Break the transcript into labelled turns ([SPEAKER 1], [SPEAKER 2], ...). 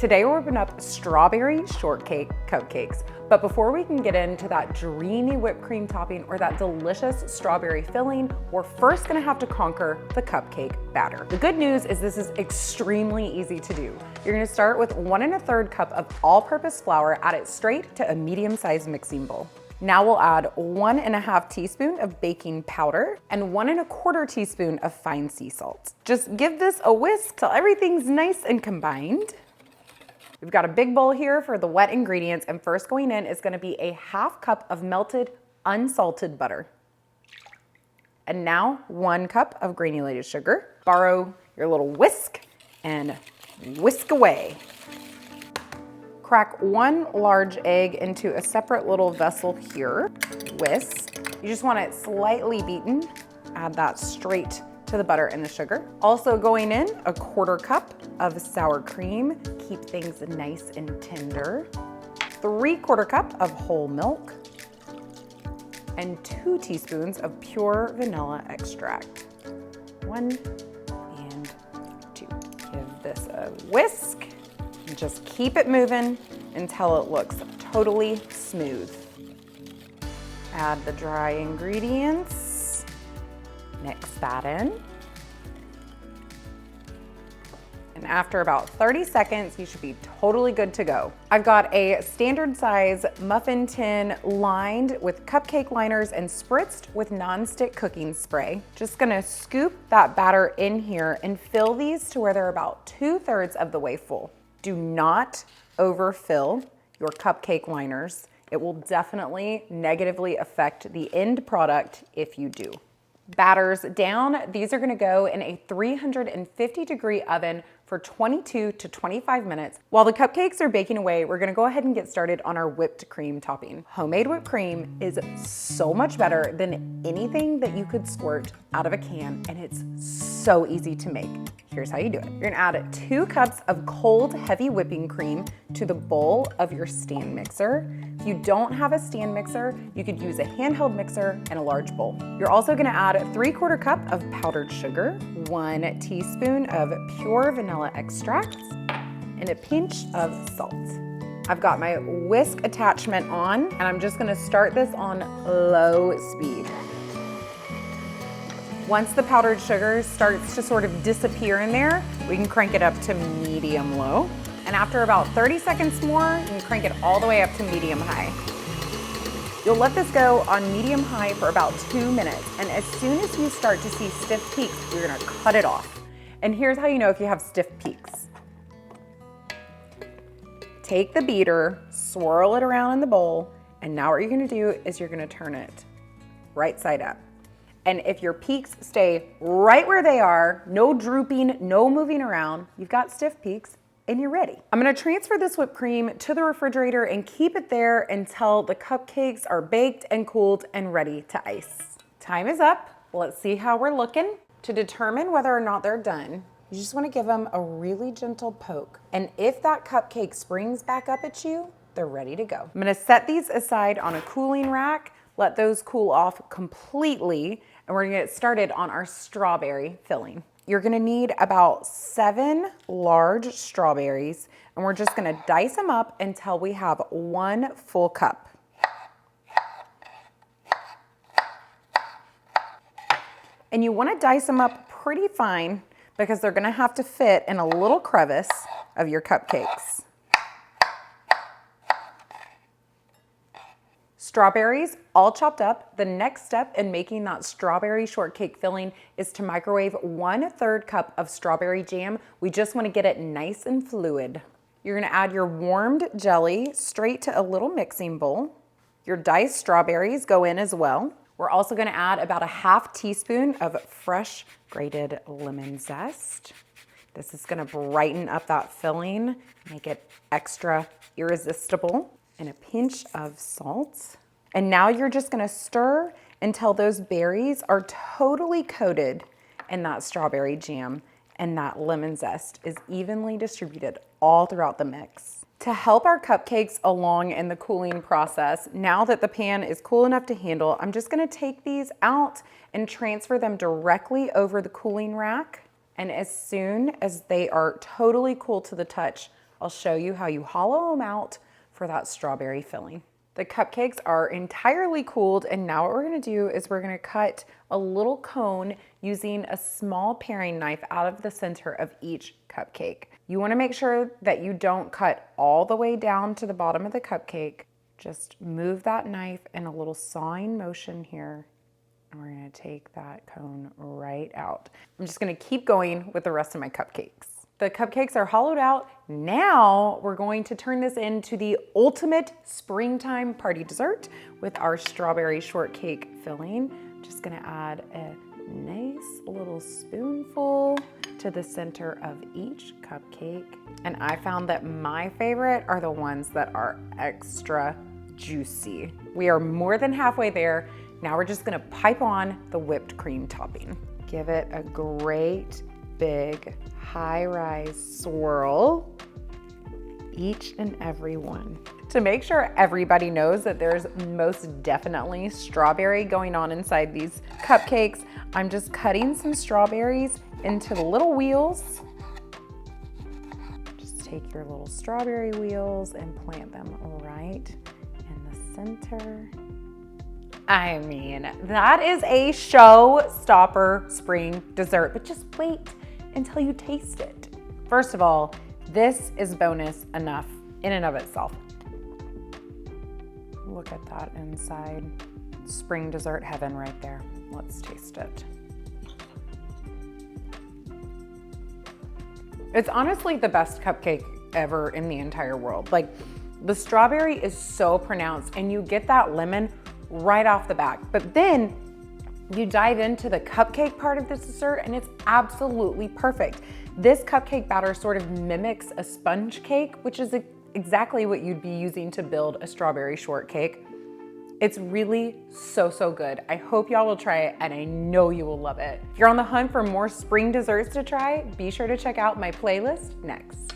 [SPEAKER 1] Today we're whipping up Strawberry Shortcake Cupcakes. But before we can get into that dreamy whipped cream topping or that delicious strawberry filling, we're first gonna have to conquer the cupcake batter. The good news is this is extremely easy to do. You're gonna start with 1 1/3 cup of all-purpose flour, add it straight to a medium-sized mixing bowl. Now we'll add 1 1/2 teaspoon of baking powder and 1 1/4 teaspoon of fine sea salt. Just give this a whisk till everything's nice and combined. We've got a big bowl here for the wet ingredients, and first going in is gonna be a 1/2 cup of melted unsalted butter. And now 1 cup of granulated sugar. Borrow your little whisk and whisk away. Crack 1 large egg into a separate little vessel here. Whisk. You just want it slightly beaten. Add that straight to the butter and the sugar. Also going in, a 1/4 cup of sour cream. Keep things nice and tender. 3/4 cup of whole milk. And 2 teaspoons of pure vanilla extract. 1 and 2. Give this a whisk. And just keep it moving until it looks totally smooth. Add the dry ingredients. Mix that in. And after about 30 seconds, you should be totally good to go. I've got a standard size muffin tin lined with cupcake liners and spritzed with nonstick cooking spray. Just gonna scoop that batter in here and fill these to where they're about 2/3 of the way full. Do not overfill your cupcake liners. It will definitely negatively affect the end product if you do. Batters down, these are gonna go in a 350-degree oven for 22 to 25 minutes. While the cupcakes are baking away, we're gonna go ahead and get started on our whipped cream topping. Homemade whipped cream is so much better than anything that you could squirt out of a can, and it's so easy to make. Here's how you do it. You're gonna add 2 cups of cold, heavy whipping cream to the bowl of your stand mixer. If you don't have a stand mixer, you could use a handheld mixer and a large bowl. You're also gonna add 3/4 cup of powdered sugar, 1 teaspoon of pure vanilla extract, and a pinch of salt. I've got my whisk attachment on, and I'm just gonna start this on low speed. Once the powdered sugar starts to sort of disappear in there, we can crank it up to medium-low. And after about 30 seconds more, you can crank it all the way up to medium-high. You'll let this go on medium-high for about 2 minutes. And as soon as you start to see stiff peaks, you're gonna cut it off. And here's how you know if you have stiff peaks. Take the beater, swirl it around in the bowl, and now what you're gonna do is you're gonna turn it right side up. And if your peaks stay right where they are, no drooping, no moving around, you've got stiff peaks and you're ready. I'm gonna transfer this whipped cream to the refrigerator and keep it there until the cupcakes are baked and cooled and ready to ice. Time is up. Let's see how we're looking. To determine whether or not they're done, you just wanna give them a really gentle poke. And if that cupcake springs back up at you, they're ready to go. I'm gonna set these aside on a cooling rack, let those cool off completely, and we're gonna get started on our strawberry filling. You're gonna need about 7 large strawberries, and we're just gonna dice them up until we have 1 full cup. And you wanna dice them up pretty fine because they're gonna have to fit in a little crevice of your cupcakes. Strawberries all chopped up. The next step in making that strawberry shortcake filling is to microwave 1/3 cup of strawberry jam. We just want to get it nice and fluid. You're going to add your warmed jelly straight to a little mixing bowl. Your diced strawberries go in as well. We're also going to add about 1/2 teaspoon of fresh grated lemon zest. This is going to brighten up that filling, make it extra irresistible. And a pinch of salt. And now you're just gonna stir until those berries are totally coated in that strawberry jam and that lemon zest is evenly distributed all throughout the mix. To help our cupcakes along in the cooling process, now that the pan is cool enough to handle, I'm just gonna take these out and transfer them directly over the cooling rack. And as soon as they are totally cool to the touch, I'll show you how you hollow them out for that strawberry filling. The cupcakes are entirely cooled, and now what we're gonna do is we're gonna cut a little cone using a small paring knife out of the center of each cupcake. You wanna make sure that you don't cut all the way down to the bottom of the cupcake. Just move that knife in a little sawing motion here, and we're gonna take that cone right out. I'm just gonna keep going with the rest of my cupcakes. The cupcakes are hollowed out. Now we're going to turn this into the ultimate springtime party dessert with our strawberry shortcake filling. Just gonna add a nice little spoonful to the center of each cupcake. And I found that my favorite are the ones that are extra juicy. We are more than halfway there. Now we're just gonna pipe on the whipped cream topping. Give it a great big high-rise swirl, each and every one. To make sure everybody knows that there's most definitely strawberry going on inside these cupcakes, I'm just cutting some strawberries into the little wheels. Just take your little strawberry wheels and plant them right in the center. I mean, that is a showstopper spring dessert, but just wait until you taste it. First of all, this is bonus enough in and of itself. Look at that inside. Spring dessert heaven right there. Let's taste it. It's honestly the best cupcake ever in the entire world. Like, the strawberry is so pronounced and you get that lemon right off the bat. But then you dive into the cupcake part of this dessert and it's absolutely perfect. This cupcake batter sort of mimics a sponge cake, which is exactly what you'd be using to build a strawberry shortcake. It's really so good. I hope y'all will try it and I know you will love it. If you're on the hunt for more spring desserts to try, be sure to check out my playlist next.